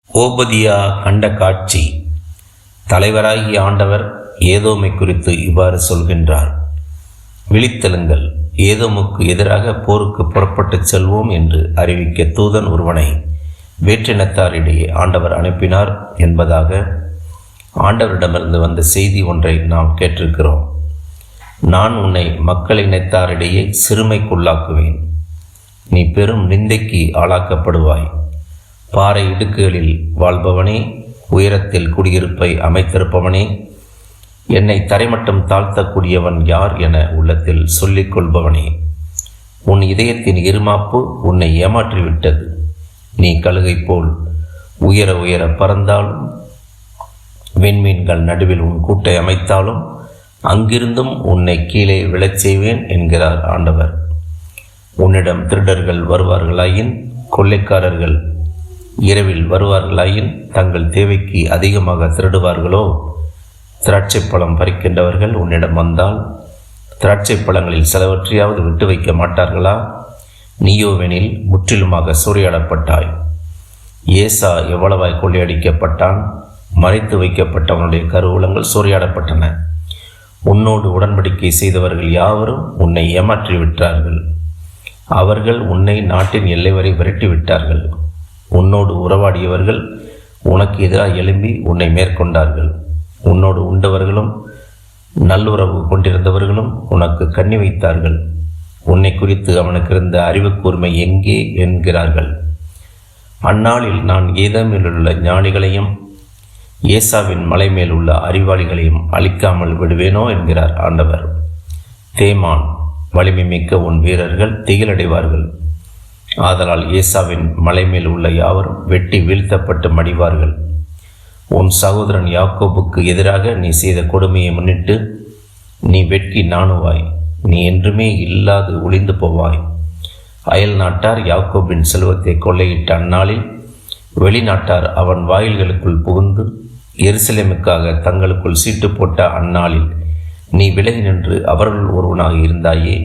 ஓபதியா கண்ட காட்சி. தலைவராகிய ஆண்டவர் ஏதோமை குறித்து இவ்வாறு சொல்கின்றார்: விழித்தெழுங்கள், ஏதோமுக்கு எதிராக போருக்கு புறப்பட்டுச் செல்வோம் என்று அறிவிக்க தூதன் ஒருவனை வேற்றினத்தாரிடையே ஆண்டவர் அனுப்பினார் என்பதாக ஆண்டவரிடமிருந்து வந்த செய்தி ஒன்றை நாம் கேட்டிருக்கிறோம். நான் உன்னை மக்கள் இனத்தாரிடையே சிறுமைக்குள்ளாக்குவேன், நீ பெரும் நிந்தைக்கு ஆளாக்கப்படுவாய். பாறை இடுக்குகளில் வாழ்பவனே, உயரத்தில் குடியிருப்பை அமைத்திருப்பவனே, என்னை தரைமட்டம் தாழ்த்தக்கூடியவன் யார் என உள்ளத்தில் சொல்லிக் கொள்பவனே, உன் இதயத்தின் இருமாப்பு உன்னை ஏமாற்றிவிட்டது. நீ கழுகை போல் உயர உயர பறந்தாலும், விண்மீன்கள் நடுவில் உன் கூட்டை அமைத்தாலும், அங்கிருந்தும் உன்னை கீழே விழச் செய்வேன் என்கிறார் ஆண்டவர். உன்னிடம் திருடர்கள் வருவார்களாயின், கொள்ளைக்காரர்கள் இரவில் வருவார்களாயின், தங்கள் தேவைக்கு அதிகமாக திருடுவார்களோ? திராட்சை பழம் பறிக்கின்றவர்கள் உன்னிடம் வந்தால், திராட்சை பழங்களில் சிலவற்றையாவது விட்டு வைக்க மாட்டார்களா? நீயோவெனில் முற்றிலுமாக சூறையாடப்பட்டாய். ஏசா எவ்வளவாய் கொள்ளையடிக்கப்பட்டான்! மறைத்து வைக்கப்பட்டவனுடைய கருவூலங்கள் சூறையாடப்பட்டன. உன்னோடு உடன்படிக்கை செய்தவர்கள் யாவரும் உன்னை ஏமாற்றிவிட்டார்கள். அவர்கள் உன்னை நாட்டின் எல்லை வரை விரட்டிவிட்டார்கள். உன்னோடு உறவாடியவர்கள் உனக்கு எதிராக எழும்பி உன்னை மேற்கொண்டார்கள். உன்னோடு உண்டவர்களும் நல்லுறவு கொண்டிருந்தவர்களும் உனக்கு கண்ணி வைத்தார்கள். உன்னை குறித்து அவனுக்கு இருந்த அறிவு கூர்மை எங்கே என்கிறார்கள். அந்நாளில் நான் ஏதோமிலுள்ள ஞானிகளையும் ஏசாவின் மலை மேல் உள்ள அறிவாளிகளையும் அழிக்காமல் விடுவேனோ என்கிறார் ஆண்டவர். தேமான், வலிமை மிக்க உன் வீரர்கள் திகிலடைவார்கள். ஆதலால் ஏசாவின் மலை மேல் உள்ள யாவரும் வெட்டி வீழ்த்தப்பட்டு மடிவார்கள். உன் சகோதரன் யாக்கோபுக்கு எதிராக நீ செய்த கொடுமையை முன்னிட்டு நீ வெட்கி நாணுவாய். நீ என்றுமே இல்லாது ஒளிந்து போவாய். அயல் நாட்டார் யாக்கோபின் செல்வத்தை கொள்ளையிட்ட அந்நாளில் வெளிநாட்டார் அவன் வாயில்களுக்குள் புகுந்து எருசலேமுக்காக தங்களுக்குள் சீட்டு போட்ட அந்நாளில் நீ விலகி நின்று அவர்கள் ஒருவனாக இருந்தாயே.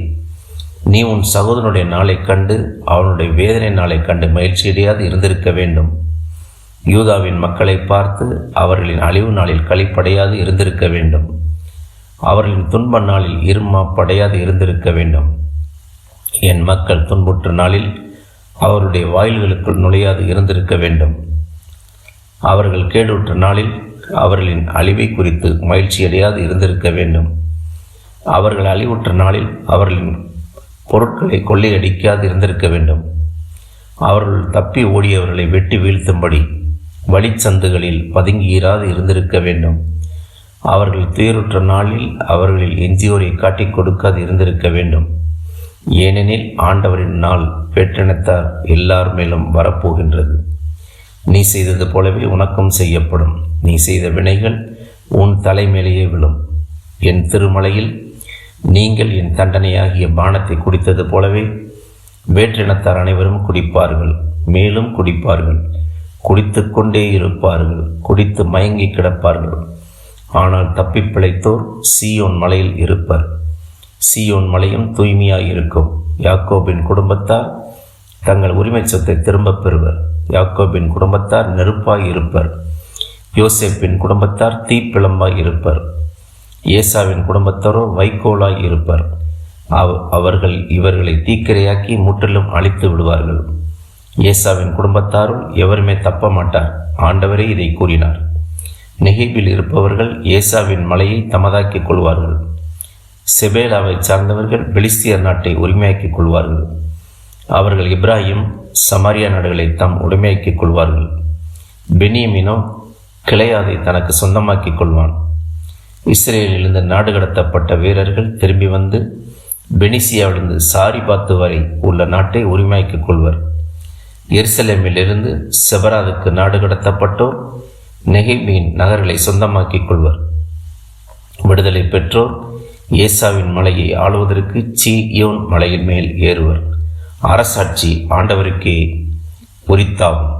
நீ உன் சகோதரனுடைய நாளை கண்டு அவனுடைய வேதனை நாளை கண்டு மகிழ்ச்சியடையாது இருந்திருக்க வேண்டும். யூதாவின் மக்களை பார்த்து அவர்களின் அழிவு நாளில் களிப்படையாது இருந்திருக்க வேண்டும். அவர்களின் துன்ப நாளில் இருமாப்படையாது இருந்திருக்க வேண்டும். என் மக்கள் துன்புற்ற நாளில் அவருடைய வாயில்களுக்குள் நுழையாது இருந்திருக்க வேண்டும். அவர்கள் கேடுற்ற நாளில் அவர்களின் அழிவை குறித்து மகிழ்ச்சியடையாது இருந்திருக்க வேண்டும். அவர்கள் அழிவுற்ற நாளில் அவர்களின் பொருட்களை கொள்ளையடிக்காது இருந்திருக்க வேண்டும். அவர்கள் தப்பி ஓடியவர்களை வெட்டி வீழ்த்தும்படி வழிச்சந்துகளில் பதுங்கியிராது இருந்திருக்க வேண்டும். அவர்கள் துயருற்ற நாளில் அவர்களில் எஞ்சியோரை காட்டிக் கொடுக்காது இருந்திருக்க வேண்டும். ஏனெனில் ஆண்டவரின் நாள் வேற்றினத்தார் எல்லார் மேலும் வரப்போகின்றது. நீ செய்தது போலவே உனக்கும் செய்யப்படும். நீ செய்த வினைகள் உன் தலைமேலேயே விழும். என் திருமலையில் நீங்கள் என் தண்டனையாகிய பானத்தை குடித்தது போலவே வேற்றினத்தார் அனைவரும் குடிப்பார்கள், மேலும் குடிப்பார்கள், குடித்து கொண்டே இருப்பார்கள், குடித்து மயங்கி கிடப்பார்கள். ஆனால் தப்பி பிழைத்தோர் சீயோன் மலையில் இருப்பர். சீயோன் மலையும் தூய்மையாய் இருக்கும். யாக்கோபின் குடும்பத்தார் தங்கள் உரிமை சொத்தை திரும்பப் பெறுவர். யாக்கோபின் குடும்பத்தார் நெருப்பாய் இருப்பர். யோசேப்பின் குடும்பத்தார் தீப்பிழம்பாய் இருப்பர். ஏசாவின் குடும்பத்தாரோ வைக்கோலாய் இருப்பர். அவர்கள் இவர்களை தீக்கிரையாக்கி முற்றிலும் அழித்து விடுவார்கள். ஏசாவின் குடும்பத்தாரும் எவருமே தப்ப மாட்டார். ஆண்டவரே இதை கூறினார். நெகிபில் இருப்பவர்கள் ஏசாவின் மலையை தமதாக்கிக் கொள்வார்கள். செபேலாவை சார்ந்தவர்கள் பெலிஸ்தியர் நாட்டை உரிமையாக்கிக் கொள்வார்கள். அவர்கள் இப்ராஹிம் சமாரியா நாடுகளை தம் உரிமையாக்கிக் கொள்வார்கள். பெனியமினோ கிளையாதை தனக்கு சொந்தமாக்கிக் கொள்வான். இஸ்ரேலிலிருந்து நாடு கடத்தப்பட்ட வீரர்கள் திரும்பி வந்து பெனிசியாவிலிருந்து சாரிபாத்து வரை உள்ள நாட்டை உரிமையாக்கிக் கொள்வர். எருசலேமிலிருந்து செபராதுக்கு நாடு கடத்தப்பட்டோர் நெகிபின் நகர்களை சொந்தமாக்கிக் கொள்வர். விடுதலை பெற்றோர் ஏசாவின் மலையை ஆளுவதற்கு சீயோன் மலையின் மேல் ஏறுவர். அரசாட்சி ஆண்டவருக்கே உரித்தாகும்.